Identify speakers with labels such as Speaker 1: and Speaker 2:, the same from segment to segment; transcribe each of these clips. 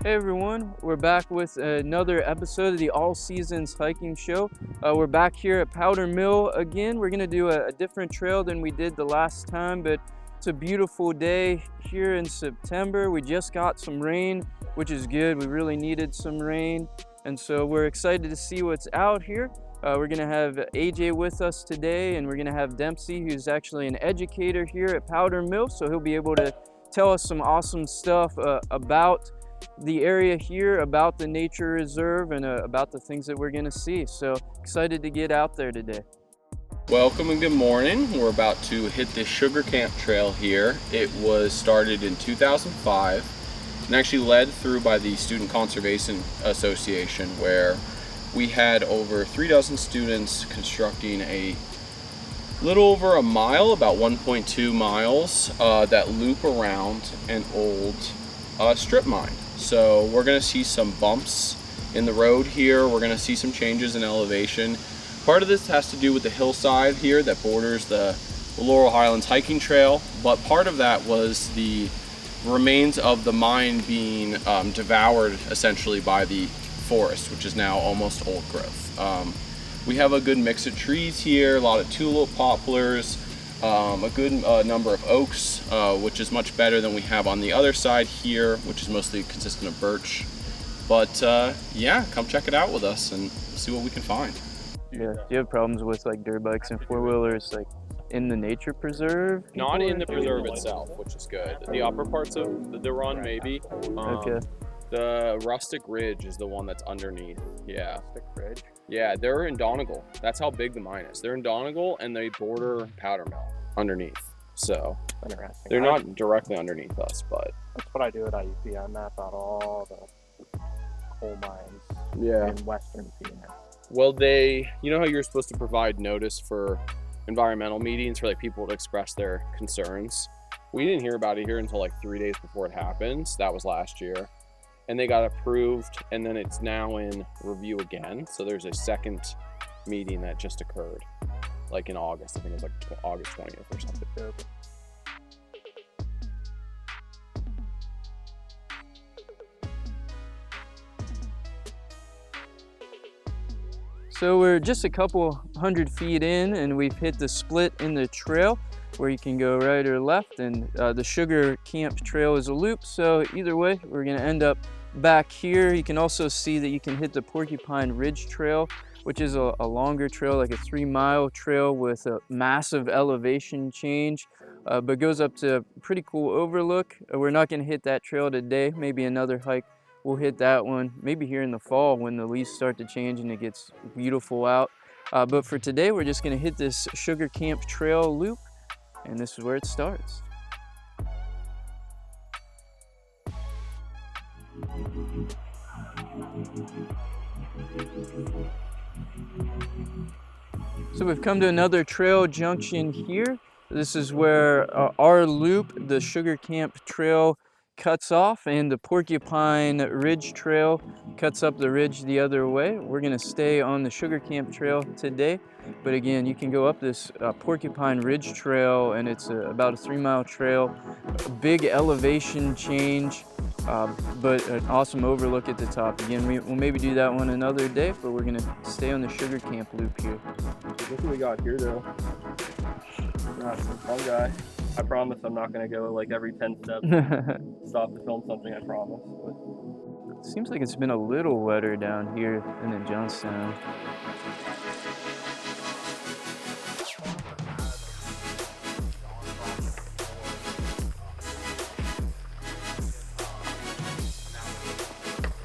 Speaker 1: Hey everyone, we're back with another episode of the All Seasons Hiking Show. We're back here at Powdermill again. We're gonna do a different trail than we did the last time, but it's a beautiful day here in September. We just got some rain, which is good. We really needed some rain, and so we're excited to see what's out here. We're gonna have AJ with us today, and we're gonna have Dempsey, who's actually an educator here at Powdermill, so he'll be able to tell us some awesome stuff about the area here, about the nature reserve, and about the things that we're going to see. So excited to get out there today.
Speaker 2: Welcome and good morning. We're about to hit the Sugar Camp Trail here. It was started in 2005 and actually led through by the Student Conservation Association, where we had over 3 dozen students constructing a little over a mile, about 1.2 miles, that loop around an old strip mine. So we're going to see some bumps in the road here. We're going to see some changes in elevation. Part of this has to do with the hillside here that borders the Laurel Highlands hiking trail, but part of that was the remains of the mine being devoured essentially by the forest, which is now almost old growth. We have a good mix of trees here, a lot of tulip poplars, a good number of oaks, which is much better than we have on the other side here, which is mostly consistent of birch. But yeah, come check it out with us and see what we can find.
Speaker 1: Yeah. Do you have problems with like dirt bikes and four-wheelers like in the nature preserve?
Speaker 2: Not in the preserve itself, which is good. The upper parts of the run, maybe.
Speaker 1: Okay.
Speaker 2: The rustic ridge is the one that's underneath. Yeah.
Speaker 3: Rustic ridge?
Speaker 2: Yeah, they're in Donegal. That's how big the mine is. They're in Donegal and they border Powdermill underneath. So
Speaker 3: Interesting.
Speaker 2: they're not directly underneath us, but
Speaker 3: That's what I do at IUP. I map out all the coal mines in western PA.
Speaker 2: Well, you know how you're supposed to provide notice for environmental meetings for like people to express their concerns? We didn't hear about it here until like 3 days before it happens. That was last year. And they got approved, and then it's now in review again. So there's a second meeting that just occurred, like in August. I think it was like August 20th or something.
Speaker 1: So we're just a couple hundred feet in, and we've hit the split in the trail where you can go right or left, and the Sugar Camp Trail is a loop, so either way we're going to end up back here. You can also see that you can hit the Porcupine Ridge Trail, which is a longer trail, like a 3-mile trail with a massive elevation change, but goes up to a pretty cool overlook. We're not going to hit that trail today. Maybe another hike we'll hit that one maybe here in the fall when the leaves start to change and it gets beautiful out. But for today we're just going to hit this Sugar Camp Trail loop, and this is where it starts. So we've come to another trail junction here. This is where our loop, the Sugar Camp Trail, cuts off, and the Porcupine Ridge Trail cuts up the ridge the other way. We're going to stay on the Sugar Camp Trail today, but again, you can go up this Porcupine Ridge Trail, and it's about a 3-mile trail, a big elevation change, but an awesome overlook at the top. Again, we'll maybe do that one another day, but we're going to stay on the Sugar Camp loop here.
Speaker 3: Look what we got here, though. Got some fungi. I promise I'm not going to go like every 10 steps. Stop to film something, I promise. But
Speaker 1: Seems like it's been a little wetter down here than in Johnstown.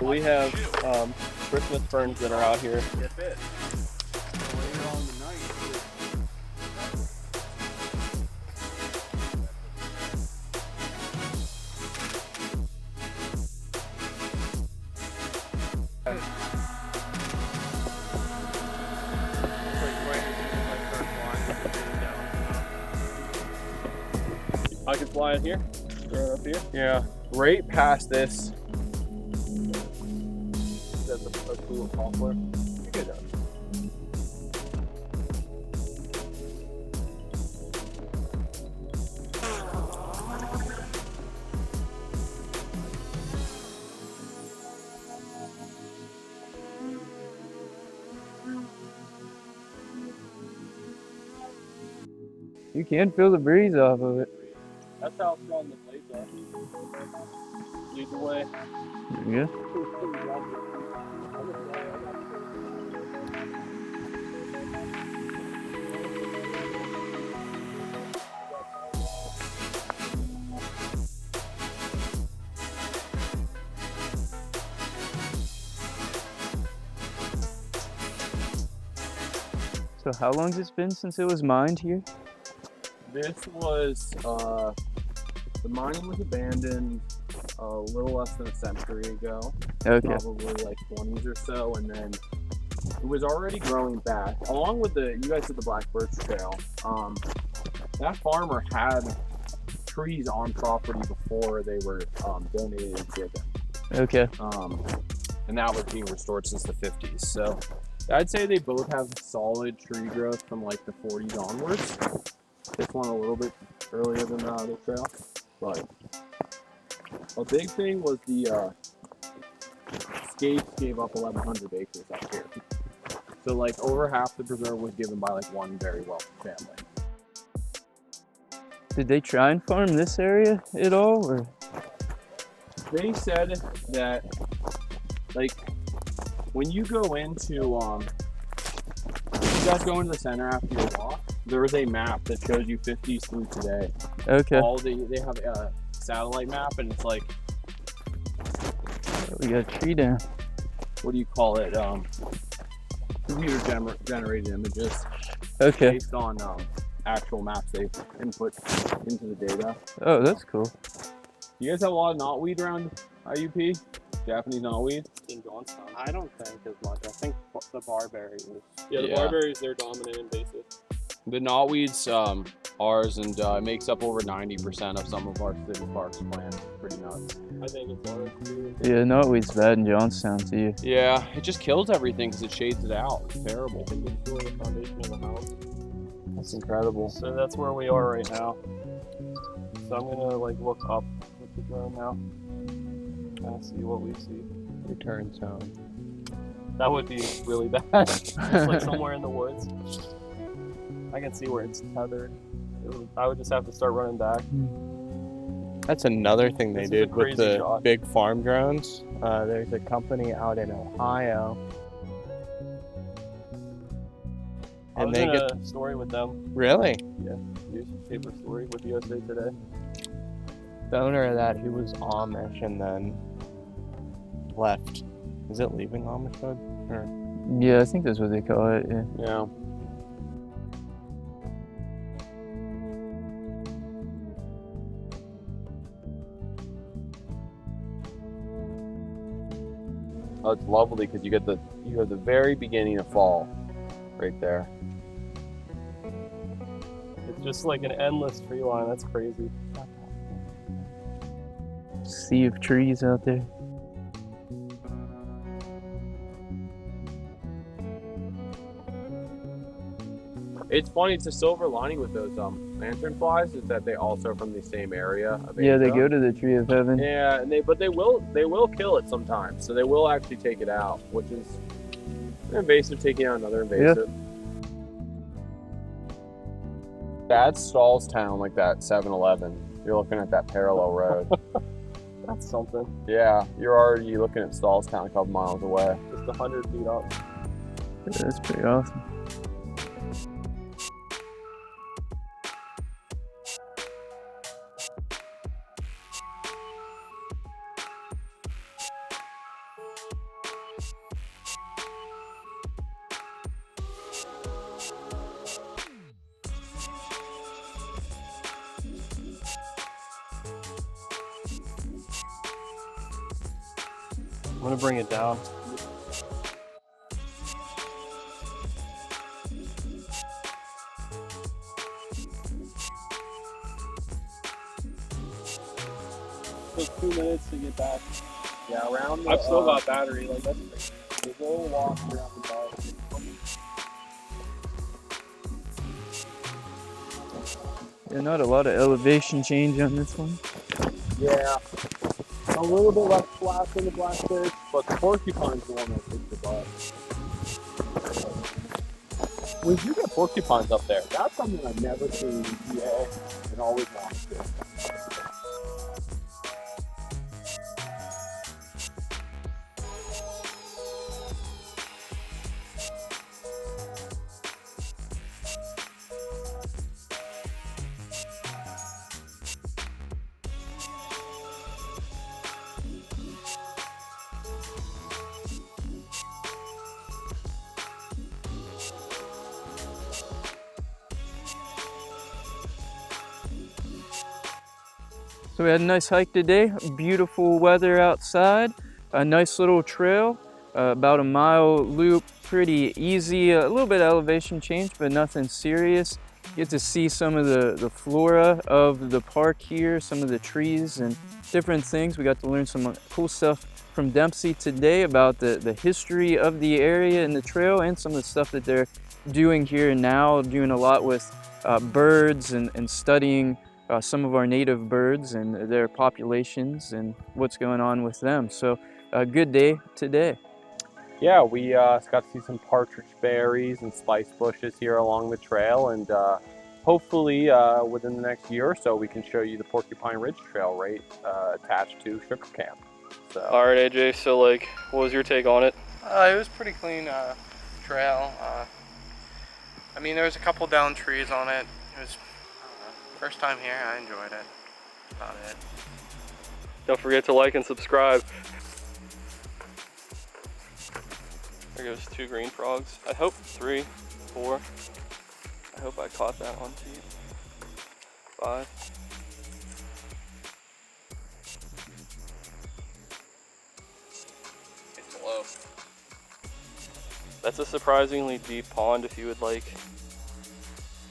Speaker 3: we have Christmas ferns that are out here. I can fly in here, right up here. Yeah, right past this. That's a cool poplar. You're good though.
Speaker 1: You can feel the breeze off of it.
Speaker 3: That's how strong the blades are. Lead the way.
Speaker 1: Yeah. So how long has it been since it was mined here?
Speaker 2: This was, the mining was abandoned a little less than a century ago.
Speaker 1: Okay.
Speaker 2: Probably like 20s or so, and then it was already growing back. Along with you guys did the Black Birch Trail, that farmer had trees on property before they were donated and given.
Speaker 1: Okay.
Speaker 2: And that was being restored since the 50s. So I'd say they both have solid tree growth from like the 40s onwards. This one a little bit earlier than the other trail. But a big thing was the Skates gave up 1,100 acres up here. So like over half the preserve was given by like one very wealthy family.
Speaker 1: Did they try and farm this area at all, or?
Speaker 2: They said that like when you go into you guys go into the center after your walk, there is a map that shows you 50s through today.
Speaker 1: Okay.
Speaker 2: They have a satellite map, and it's like,
Speaker 1: We got a tree down.
Speaker 2: what do you call it? Computer generated images
Speaker 1: Okay.
Speaker 2: based on actual maps they've input into the data.
Speaker 1: Oh, that's cool.
Speaker 2: You guys have a lot of knotweed around IUP? Japanese knotweed?
Speaker 3: In Johnstown. I don't think as much. I think the barberry is. Yeah, the
Speaker 2: Yeah.
Speaker 3: barberry is their dominant invasive.
Speaker 2: The knotweed's ours, and it makes up over 90% of some of our city parks plants. Pretty nuts.
Speaker 3: I think it's ours too.
Speaker 1: Yeah, knotweed's bad in Johnstown too.
Speaker 2: Yeah, it just kills everything because it shades it out. It's terrible.
Speaker 3: It can destroy the foundation of the house.
Speaker 2: That's incredible.
Speaker 3: So that's where we are right now. So I'm gonna like look up with the drone now. Kind of see what we see.
Speaker 2: Return zone.
Speaker 3: That would be really bad. Just like somewhere in the woods. I can see where it's tethered. I would just have to start running back.
Speaker 4: That's another thing they
Speaker 3: This is a
Speaker 4: did with
Speaker 3: crazy
Speaker 4: the
Speaker 3: shot.
Speaker 4: big farm drones. There's a company out in Ohio,
Speaker 3: I
Speaker 4: and
Speaker 3: was
Speaker 4: they
Speaker 3: in
Speaker 4: get
Speaker 3: a story with them.
Speaker 4: really
Speaker 3: Newspaper story with USA Today.
Speaker 4: the owner of that. He was Amish and then left. Is it leaving Amishhood? Or
Speaker 1: Yeah, I think that's what they call it. Yeah.
Speaker 2: Yeah. Oh, it's lovely because you have the very beginning of fall, right there.
Speaker 3: It's just like an endless tree line. That's crazy.
Speaker 1: Sea of trees out there.
Speaker 2: It's funny. It's a silver lining with those lantern flies is that they also are from the same area of
Speaker 1: Yeah, they
Speaker 2: Asia.
Speaker 1: go to the tree of heaven.
Speaker 2: Yeah, and they will kill it sometimes. So they will actually take it out, which is an invasive taking out another invasive. That's Stallstown, like that 7-Eleven. You're looking at that parallel road.
Speaker 3: That's something.
Speaker 2: Yeah, you're already looking at Stallstown a couple miles away.
Speaker 3: Just 100 feet up.
Speaker 1: That's pretty awesome.
Speaker 3: I'm gonna bring it down. Took 2 minutes to get back.
Speaker 2: Yeah, around.
Speaker 3: I've still got battery. Like that's crazy. There's a little walk around the park.
Speaker 1: Yeah, not a lot of elevation change on this one.
Speaker 2: Yeah, a little bit less flat than the black birch, but the porcupine's the one that kicks the butt. We do get porcupines up there. That's something I've never seen in PA and always wanted to.
Speaker 1: So we had a nice hike today, beautiful weather outside, a nice little trail, about a mile loop, pretty easy, a little bit of elevation change, but nothing serious. Get to see some of the flora of the park here, some of the trees and different things. We got to learn some cool stuff from Dempsey today about the history of the area and the trail and some of the stuff that they're doing here now, doing a lot with birds and studying some of our native birds and their populations and what's going on with them. So a good day today.
Speaker 2: Yeah, we got to see some partridge berries and spice bushes here along the trail, and hopefully within the next year or so we can show you the Porcupine Ridge Trail right attached to Sugar Camp. So.
Speaker 3: All right, AJ, so like, what was your take on it?
Speaker 4: It was pretty clean trail. I mean, there was a couple down trees on it. It was first time here. I enjoyed it. About it.
Speaker 3: Don't forget to like and subscribe. There goes 2 green frogs. I hope 3, 4. I hope I caught that on tape. 5. It's low. That's a surprisingly deep pond if you would like.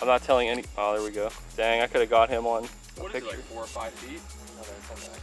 Speaker 3: I'm not telling any. Oh, there we go. Dang, I could have got him on a picture.
Speaker 2: What is it, like 4 or 5 feet?
Speaker 3: Oh, there's one back.